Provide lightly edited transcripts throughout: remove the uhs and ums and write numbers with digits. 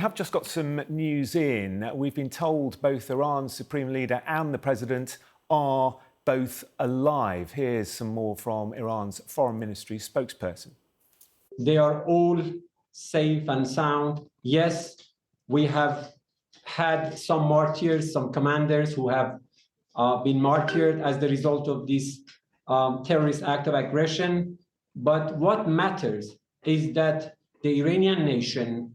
Have just got some news in. We've been told both Iran's supreme leader and the president are both alive. Here's some more from Iran's foreign ministry spokesperson. They are all safe and sound. Yes, we have had some martyrs, some commanders who have been martyred as the result of this terrorist act of aggression. But what matters is that the Iranian nation,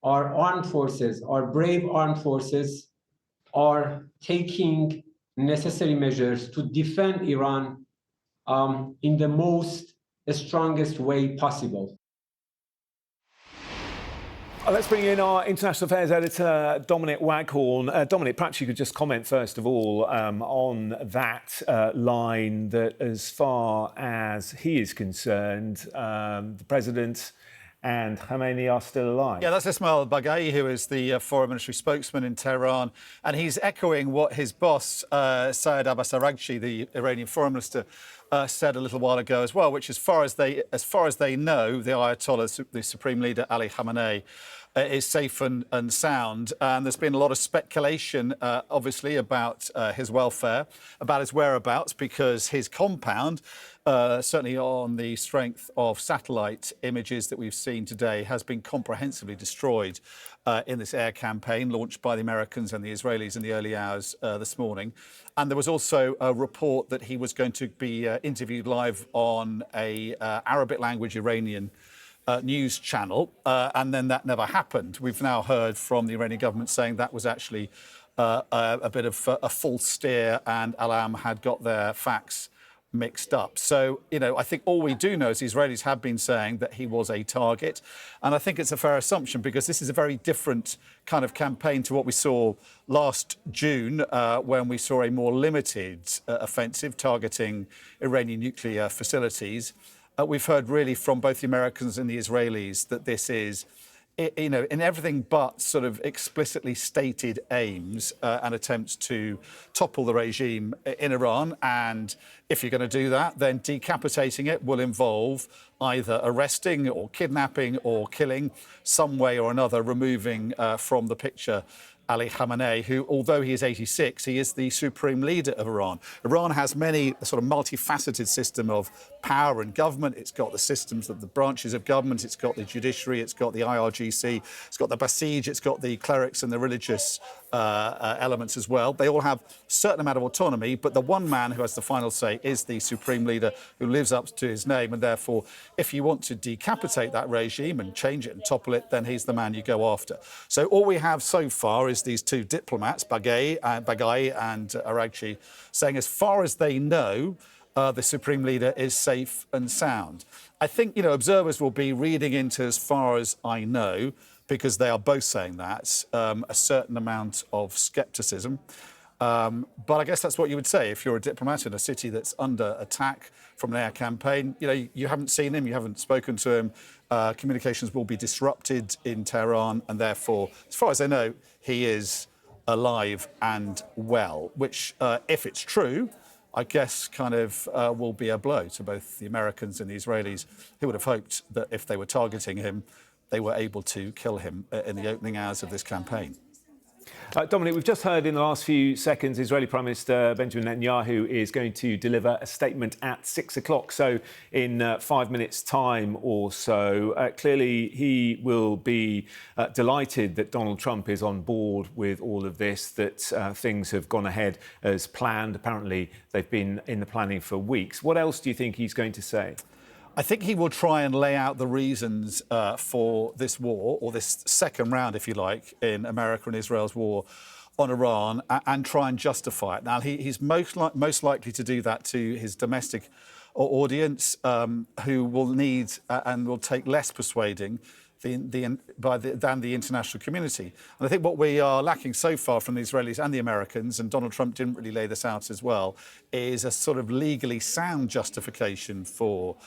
our armed forces, our brave armed forces, are taking necessary measures to defend Iran in the most strongest way possible. Let's bring in our international affairs editor, Dominic Waghorn. Dominic, perhaps you could just comment first of all on that line that, as far as he is concerned, the president and Khamenei are still alive. Yeah, that's Ismail Baghai, who is the foreign ministry spokesman in Tehran, and he's echoing what his boss, Saeed Abbas Araghchi, the Iranian foreign minister, said a little while ago as well, which, as far as they know, the Ayatollah, the supreme leader Ali Khamenei, is safe and sound. And there's been a lot of speculation, obviously, about his welfare, about his whereabouts, because his compound, certainly on the strength of satellite images that we've seen today, has been comprehensively destroyed in this air campaign launched by the Americans and the Israelis in the early hours this morning. And there was also a report that he was going to be interviewed live on a Arabic language Iranian news channel, and then that never happened. We've now heard from the Iranian government saying that was actually a bit of a false steer, and Alam had got their facts mixed up. So, I think all we do know is the Israelis have been saying that he was a target. And I think it's a fair assumption, because this is a very different kind of campaign to what we saw last June, when we saw a more limited offensive targeting Iranian nuclear facilities. We've heard really from both the Americans and the Israelis that this is, in everything but sort of explicitly stated aims and attempts to topple the regime in Iran. And if you're going to do that, then decapitating it will involve either arresting or kidnapping or killing, some way or another, removing from the picture Ali Khamenei, who, although he is 86, he is the supreme leader of Iran. Iran has many sort of multifaceted system of power and government. It's got the systems of the branches of government. It's got the judiciary. It's got the IRGC. It's got the Basij. It's got the clerics and the religious elements as well. They all have a certain amount of autonomy, but the one man who has the final say is the supreme leader, who lives up to his name. And therefore, if you want to decapitate that regime and change it and topple it, then he's the man you go after. So all we have so far is these two diplomats, Baghai and Araghchi, saying as far as they know, the supreme leader is safe and sound. I think, observers will be reading into as far as I know, because they are both saying that, a certain amount of scepticism. But I guess that's what you would say if you're a diplomat in a city that's under attack from an air campaign. You haven't seen him, you haven't spoken to him. Communications will be disrupted in Tehran, and therefore, as far as I know, he is alive and well, which, if it's true, I guess kind of will be a blow to both the Americans and the Israelis, who would have hoped that if they were targeting him, they were able to kill him in the opening hours of this campaign. Dominic, we've just heard in the last few seconds Israeli Prime Minister Benjamin Netanyahu is going to deliver a statement at 6 o'clock, so in 5 minutes' time or so. Clearly, he will be delighted that Donald Trump is on board with all of this, that things have gone ahead as planned. Apparently, they've been in the planning for weeks. What else do you think he's going to say? I think he will try and lay out the reasons for this war, or this second round, if you like, in America and Israel's war on Iran, and try and justify it. Now, he's most likely to do that to his domestic audience, who will need and will take less persuading than the international community. And I think what we are lacking so far from the Israelis and the Americans, and Donald Trump didn't really lay this out as well, is a sort of legally sound justification for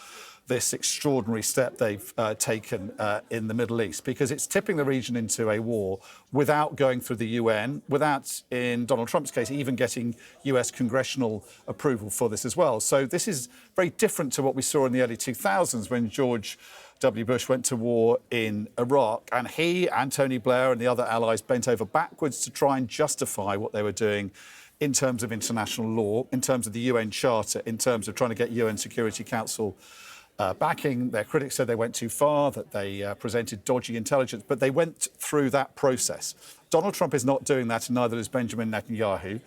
this extraordinary step they've taken in the Middle East, because it's tipping the region into a war without going through the UN, without, in Donald Trump's case, even getting US congressional approval for this as well. So this is very different to what we saw in the early 2000s when George W. Bush went to war in Iraq, and he and Tony Blair and the other allies bent over backwards to try and justify what they were doing in terms of international law, in terms of the UN Charter, in terms of trying to get UN Security Council backing. Their critics said they went too far, that they presented dodgy intelligence, but they went through that process. Donald Trump is not doing that, and neither is Benjamin Netanyahu.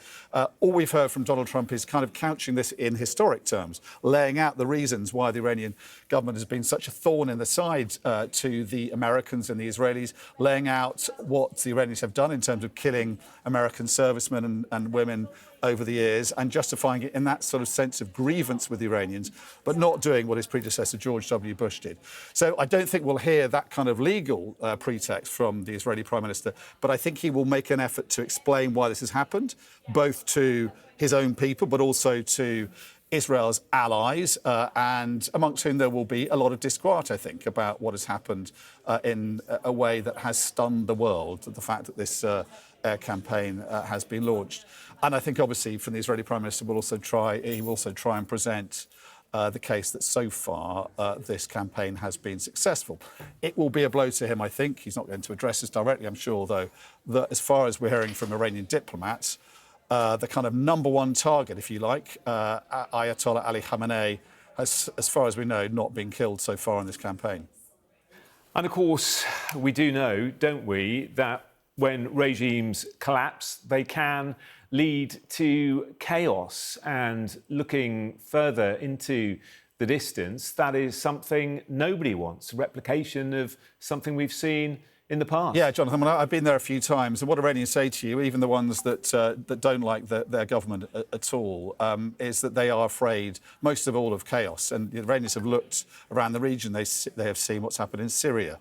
All we've heard from Donald Trump is kind of couching this in historic terms, laying out the reasons why the Iranian government has been such a thorn in the side to the Americans and the Israelis, laying out what the Iranians have done in terms of killing American servicemen and women over the years, and justifying it in that sort of sense of grievance with the Iranians, but not doing what his predecessor George W. Bush did. So I don't think we'll hear that kind of legal pretext from the Israeli Prime Minister, but I think he will make an effort to explain why this has happened, both to his own people, but also to Israel's allies, and amongst whom there will be a lot of disquiet, I think, about what has happened in a way that has stunned the world, the fact that this air campaign has been launched. And I think, obviously, from the Israeli Prime Minister, he will also try and present the case that so far this campaign has been successful. It will be a blow to him, I think. He's not going to address this directly, I'm sure, though, that as far as we're hearing from Iranian diplomats, the kind of number one target, if you like, Ayatollah Ali Khamenei, has, as far as we know, not been killed so far in this campaign. And of course, we do know, don't we, that when regimes collapse, they can lead to chaos. And looking further into the distance, that is something nobody wants, replication of something we've seen in the past. Yeah, Jonathan, well, I've been there a few times, and what Iranians say to you, even the ones that don't like their government at all, is that they are afraid, most of all, of chaos. And the Iranians have looked around the region. They have seen what's happened in Syria.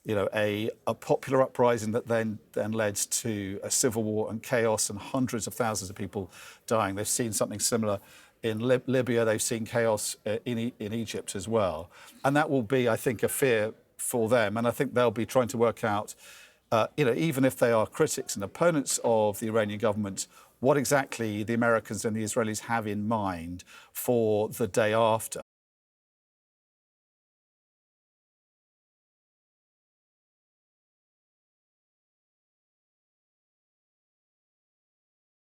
You know, a popular uprising that then led to a civil war and chaos and hundreds of thousands of people dying. They've seen something similar in Libya. They've seen chaos in Egypt as well. And that will be, I think, a fear for them. And I think they'll be trying to work out, even if they are critics and opponents of the Iranian government, what exactly the Americans and the Israelis have in mind for the day after.